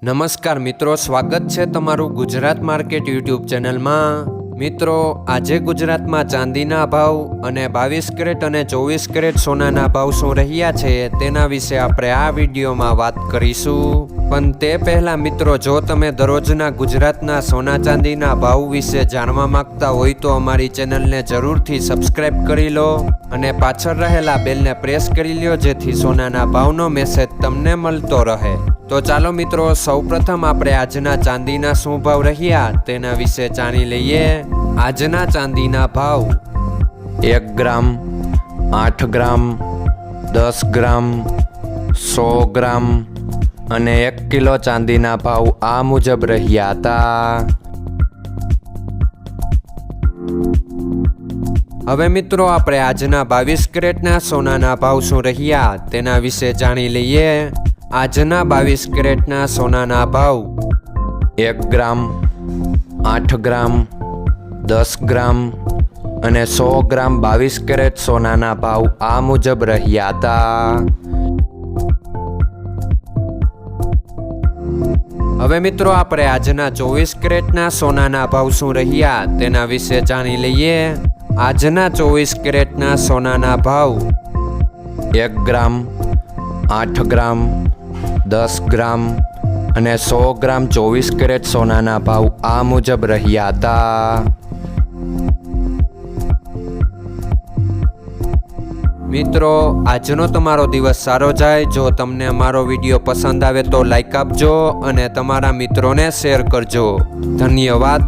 નમસ્કાર મિત્રો, સ્વાગત છે તમારું ગુજરાત માર્કેટ યુટ્યુબ ચેનલમાં। મિત્રો, આજે ગુજરાતમાં ચાંદીના ભાવ અને 22 કેરેટ અને 24 કેરેટ સોનાના ભાવ શું રહ્યા છે તેના વિશે આપણે આ વિડીયોમાં વાત કરીશું। પણ તે પહેલાં મિત્રો, જો તમે દરરોજના ગુજરાતના સોના ચાંદીના ભાવ વિશે જાણવા માંગતા હોય તો અમારી ચેનલને જરૂરથી સબસ્ક્રાઈબ કરી લો અને પાછળ રહેલા બેલને પ્રેસ કરી લો, જેથી સોનાના ભાવનો મેસેજ તમને મળતો રહે। તો ચાલો મિત્રો, સૌપ્રથમ આપણે આજના ચાંદીના શું ભાવ રહ્યા તેના વિશે જાણી લઈએ। આજના ચાંદીના ભાવ 1 ગ્રામ, 8 ગ્રામ, 10 ગ્રામ, 100 ગ્રામ અને 1 કિલો ચાંદીના ભાવ આ મુજબ રહ્યા હતા। હવે મિત્રો, આપણે આજના 22 કેરેટના સોનાના ભાવ શું રહ્યા તેના વિશે જાણી લઈએ। આજના 22 કેરેટના સોનાના ભાવ 1 ગ્રામ, 8 ગ્રામ, 10 ગ્રામ અને 100 ગ્રામ 22 કેરેટ સોનાના ભાવ આ મુજબ રહ્યા હતા। હવે મિત્રો, આપણે આજના 24 કેરેટના સોનાના ભાવ શું રહ્યા તેના વિશે જાણી લઈએ। આજના 24 કેરેટના સોનાના ભાવ 1 ગ્રામ, 8 ગ્રામ, 10 ગ્રામ અને 100 ગ્રામ 24 કેરેટ સોનાના ભાવ આ મુજબ રહ્યા હતા। મિત્રો, આજનો તમારો દિવસ સારો જાય। જો તમને અમારો વિડીયો પસંદ આવે તો લાઈક આપજો અને તમારા મિત્રોને શેર કરજો। ધન્યવાદ।